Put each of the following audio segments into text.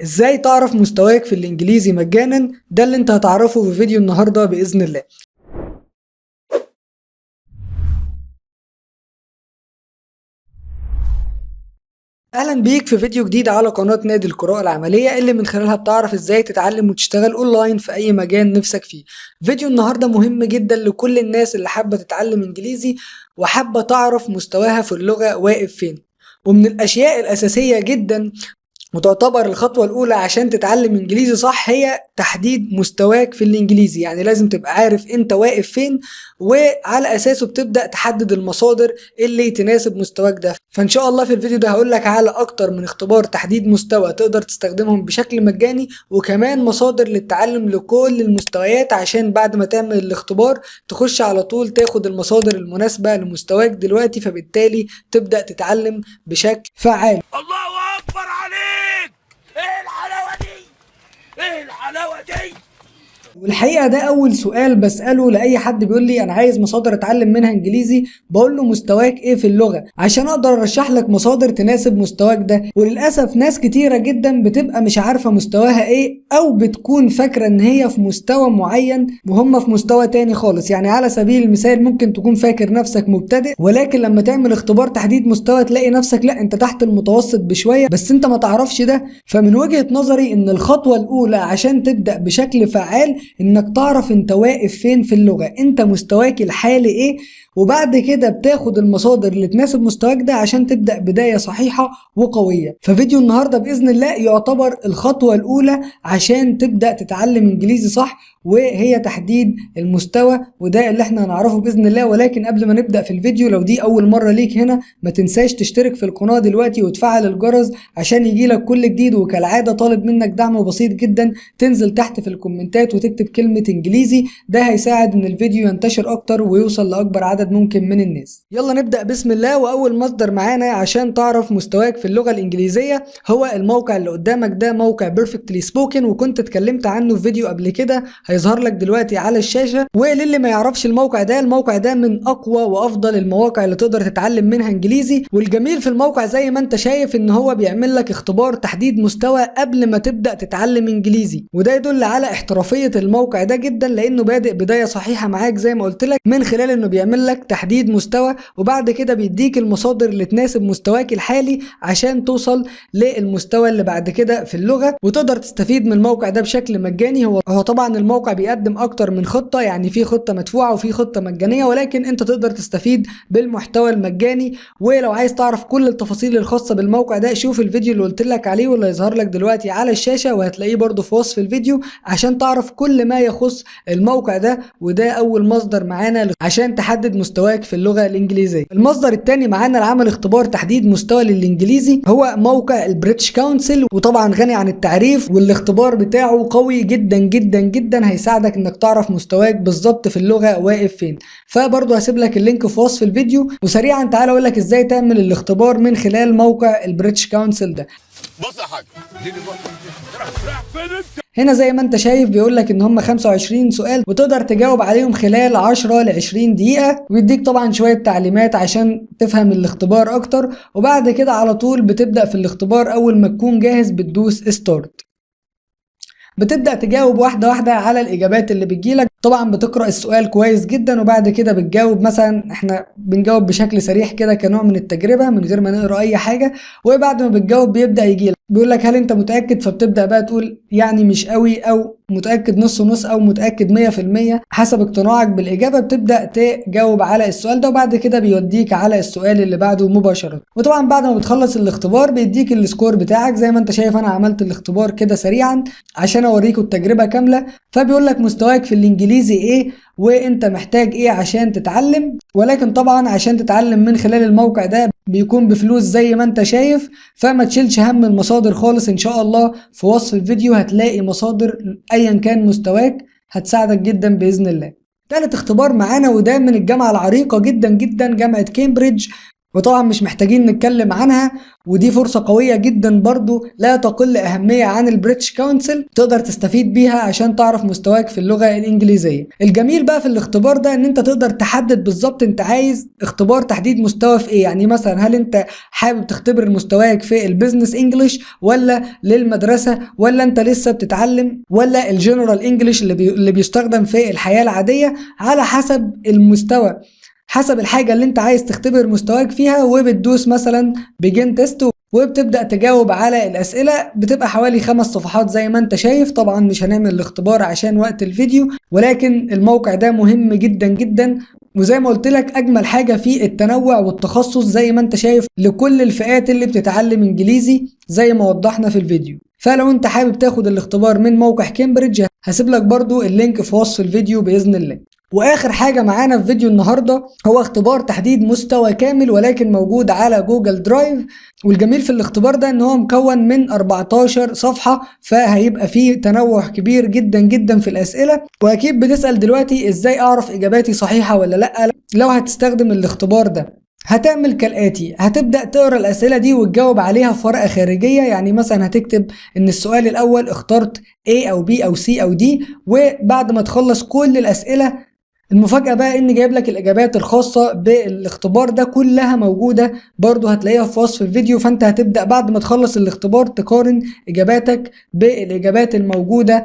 ازاي تعرف مستواك في الانجليزي مجانا؟ ده اللي انت هتعرفه في فيديو النهارده باذن الله. اهلا بيك في فيديو جديد على قناه نادي القراءه العمليه اللي من خلالها بتعرف ازاي تتعلم وتشتغل اونلاين في اي مجال نفسك فيه. فيديو النهارده مهم جدا لكل الناس اللي حابه تتعلم انجليزي وحابه تعرف مستواها في اللغه واقف فين. ومن الاشياء الاساسيه جدا وتعتبر الخطوة الأولى عشان تتعلم إنجليزي صح هي تحديد مستواك في الإنجليزي، يعني لازم تبقى عارف أنت واقف فين، وعلى أساسه بتبدأ تحدد المصادر اللي تناسب مستواك ده. فإن شاء الله في الفيديو ده هقولك على أكتر من اختبار تحديد مستوى تقدر تستخدمهم بشكل مجاني، وكمان مصادر للتعلم لكل المستويات عشان بعد ما تعمل الاختبار تخش على طول تاخد المصادر المناسبة لمستواك دلوقتي، فبالتالي تبدأ تتعلم بشكل فعال. الله اكبر عليك. ايه الحلاوه دي؟ ايه الحلاوه دي؟ والحقيقة ده أول سؤال بسأله لأي حد بيقول لي أنا عايز مصادر أتعلم منها إنجليزي، بقول له مستواك إيه في اللغة عشان أقدر أرشح لك مصادر تناسب مستواك ده. وللأسف ناس كتيرة جدا بتبقى مش عارفة مستواها إيه، أو بتكون فاكرة إن هي في مستوى معين وهم في مستوى تاني خالص. يعني على سبيل المثال ممكن تكون فاكر نفسك مبتدئ، ولكن لما تعمل اختبار تحديد مستوى تلاقي نفسك لا أنت تحت المتوسط بشوية، بس أنت ما تعرفش ده. فمن وجهة نظري إن الخطوة الأولى عشان تبدأ بشكل فعال انك تعرف انت واقف فين في اللغة، انت مستواك الحالي ايه، وبعد كده بتاخد المصادر اللي تناسب مستواك ده عشان تبدأ بداية صحيحة وقوية. ففيديو النهاردة بإذن الله يعتبر الخطوة الأولى عشان تبدأ تتعلم إنجليزي صح، وهي تحديد المستوى، وده اللي احنا هنعرفه بإذن الله. ولكن قبل ما نبدأ في الفيديو، لو دي أول مرة ليك هنا ما تنساش تشترك في القناة دلوقتي وتفعل الجرس عشان يجيلك كل جديد. وكالعادة طالب منك دعم بسيط جدا، تنزل تحت في الكومنتات وتكتب كلمة إنجليزي، ده هيساعد إن الفيديو ينتشر أكتر ويوصل لأكبر عدد ممكن من الناس. يلا نبدأ بسم الله. وأول مصدر معانا عشان تعرف مستواك في اللغة الإنجليزية هو الموقع اللي قدامك ده، موقع Perfectly Spoken، وكنت اتكلمت عنه في فيديو قبل كده هيظهر لك دلوقتي على الشاشة. وللي ما يعرفش الموقع ده من أقوى وأفضل المواقع اللي تقدر تتعلم منها إنجليزي. والجميل في الموقع زي ما انت شايف إن هو بيعمل لك اختبار تحديد مستوى قبل ما تبدأ تتعلم إنجليزي، وده يدل على احترافية الموقع ده جدا، لأنه بادئ بداية صحيحة معاك زي ما قلت لك من خلال إنه بيعمل لك تحديد مستوى، وبعد كده بيديك المصادر اللي تناسب مستواك الحالي عشان توصل للمستوى اللي بعد كده في اللغة، وتقدر تستفيد من الموقع ده بشكل مجاني. هو طبعا الموقع بيقدم اكتر من خطة، يعني في خطة مدفوعة وفي خطة مجانية، ولكن انت تقدر تستفيد بالمحتوى المجاني. ولو عايز تعرف كل التفاصيل الخاصة بالموقع ده شوف الفيديو اللي قلت لك عليه واللي هيظهر لك دلوقتي على الشاشة، وهتلاقيه برضو في وصف الفيديو عشان تعرف كل ما يخص الموقع ده. وده اول مصدر معانا عشان تحدد مستواك في اللغة الانجليزية. المصدر الثاني معانا لعمل اختبار تحديد مستوى للانجليزي هو موقع البريتش كونسل، وطبعا غني عن التعريف، والاختبار بتاعه قوي جدا جدا جدا، هيساعدك انك تعرف مستواك بالظبط في اللغة واقف فين. فبرضه هسيب لك اللينك في وصف الفيديو. وسريعا تعالى اقول لك ازاي تعمل الاختبار من خلال موقع البريتش كونسل ده. بص يا حاج، اديني بقى. راح فين انت؟ هنا زي ما انت شايف بيقول لك ان هم 25 سؤال وتقدر تجاوب عليهم خلال 10 ل 20 دقيقة، ويديك طبعا شوية تعليمات عشان تفهم الاختبار اكتر. وبعد كده على طول بتبدأ في الاختبار، اول ما تكون جاهز بتدوس ستارت، بتبدأ تجاوب واحدة واحدة على الإجابات اللي بتجيلك. طبعا بتقرأ السؤال كويس جدا، وبعد كده بتجاوب. مثلا احنا بنجاوب بشكل سريع كده كنوع من التجربة من غير ما نقرأ أي حاجة، وبعد ما بتجاوب بيبدأ يجيلك بيقول لك هل انت متأكد، فبتبدأ بقى تقول يعني مش قوي، او متأكد نص نص، او متأكد 100% حسب اقتناعك بالإجابة. بتبدأ تجاوب على السؤال ده، وبعد كده بيوديك على السؤال اللي بعده مباشرة. وطبعا بعد ما بتخلص الاختبار بيديك السكور بتاعك زي ما انت شايف. انا عملت الاختبار كده سريعا عشان اوريكم التجربة كاملة. فبيقول لك مستواك في الانجليزي ايه، وانت محتاج ايه عشان تتعلم. ولكن طبعا عشان تتعلم من خلال الموقع ده بيكون بفلوس زي ما انت شايف، فما تشيلش هم المصادر خالص. ان شاء الله في وصف الفيديو هتلاقي مصادر ايا كان مستواك هتساعدك جدا باذن الله. تالت اختبار معانا وده من الجامعة العريقة جدا جدا، جامعة كامبريدج، وطبعا مش محتاجين نتكلم عنها، ودي فرصة قوية جدا برضو لا تقل أهمية عن البريتش كونسل تقدر تستفيد بيها عشان تعرف مستواك في اللغة الإنجليزية. الجميل بقى في الاختبار ده ان انت تقدر تحدد بالظبط انت عايز اختبار تحديد مستوى في ايه. يعني مثلا هل انت حابب تختبر مستواك في البيزنس انجلش، ولا للمدرسة، ولا انت لسه بتتعلم، ولا الجنرال انجلش اللي بيستخدم في الحياة العادية. على حسب المستوى، حسب الحاجة اللي انت عايز تختبر مستواك فيها، وبتدوس مثلا بيجن تيست وبتبدأ تجاوب على الأسئلة. بتبقى حوالي 5 صفحات زي ما انت شايف. طبعا مش هنعمل الاختبار عشان وقت الفيديو، ولكن الموقع ده مهم جدا جدا. وزي ما قلت لك أجمل حاجة فيه التنوع والتخصص زي ما انت شايف لكل الفئات اللي بتتعلم إنجليزي زي ما وضحنا في الفيديو. فلو انت حابب تاخد الاختبار من موقع كامبريدج هسيب لك برضو اللينك في وصف الفيديو بإذن الله. واخر حاجة معانا في فيديو النهاردة هو اختبار تحديد مستوى كامل، ولكن موجود على جوجل درايف. والجميل في الاختبار ده ان هو مكون من 14 صفحة، فهيبقى فيه تنوع كبير جدا جدا في الاسئلة. واكيد بتسأل دلوقتي ازاي اعرف اجاباتي صحيحة ولا لا. لو هتستخدم الاختبار ده هتعمل كالآتي: هتبدأ تقرأ الأسئلة دي وتجاوب عليها في ورقة خارجية. يعني مثلا هتكتب إن السؤال الأول اخترت A أو B أو C أو D، وبعد ما تخلص كل الأسئلة المفاجأة بقى إن جايب لك الإجابات الخاصة بالاختبار ده كلها موجودة برضو، هتلاقيها في وصف الفيديو. فأنت هتبدأ بعد ما تخلص الاختبار تقارن إجاباتك بالإجابات الموجودة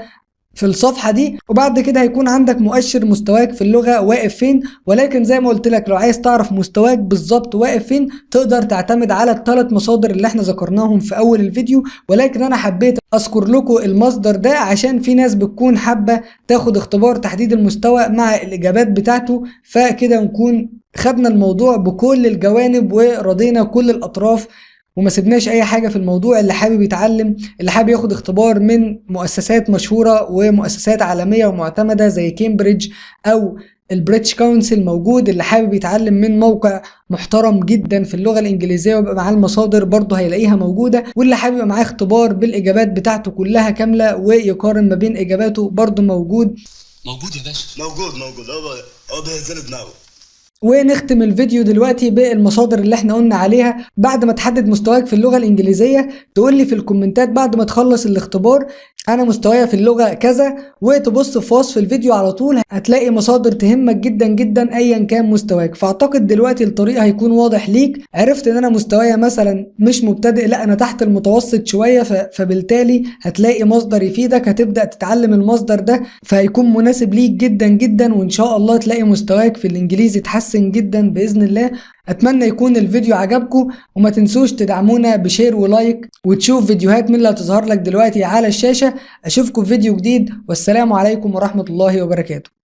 في الصفحة دي، وبعد كده هيكون عندك مؤشر مستواك في اللغة واقف فين. ولكن زي ما قلت لك لو عايز تعرف مستواك بالظبط واقف فين تقدر تعتمد على ال3 مصادر اللي احنا ذكرناهم في اول الفيديو. ولكن انا حبيت اذكر لكم المصدر ده عشان في ناس بتكون حابة تاخد اختبار تحديد المستوى مع الاجابات بتاعته، فكده نكون خدنا الموضوع بكل الجوانب ورضينا كل الاطراف وما سيبناش اي حاجة في الموضوع. اللي حابب يتعلم، اللي حابب ياخد اختبار من مؤسسات مشهورة ومؤسسات عالمية ومعتمدة زي كامبريدج او البريتش كونسل موجود. اللي حابب يتعلم من موقع محترم جدا في اللغة الانجليزية ويبقى معاه المصادر برضه هيلاقيها موجودة. واللي حابب يبقى معاه اختبار بالاجابات بتاعته كلها كاملة ويقارن ما بين اجاباته برضه موجود يا باشا. موجود هو بينزل دماغه. ونختم الفيديو دلوقتي بالمصادر اللي احنا قلنا عليها. بعد ما تحدد مستواك في اللغة الإنجليزية تقول لي في الكومنتات بعد ما تخلص الاختبار أنا مستواي في اللغة كذا، وتبص في وصف الفيديو على طول هتلاقي مصادر تهمك جدا جدا أيا كان مستواك. فأعتقد دلوقتي الطريق هيكون واضح ليك. عرفت إن أنا مستواي مثلا مش مبتدئ، لا أنا تحت المتوسط شوية، فبالتالي هتلاقي مصدر يفيدك، هتبدأ تتعلم المصدر ده فهيكون مناسب ليك جدا جدا. وإن شاء الله تلاقي مستواك في الإنجليزي تحسن جدا بإذن الله. اتمنى يكون الفيديو عجبكم، وما تنسوش تدعمونا بشير ولايك وتشوف فيديوهات من اللي هتظهر لك دلوقتي على الشاشة. اشوفكم في فيديو جديد، والسلام عليكم ورحمة الله وبركاته.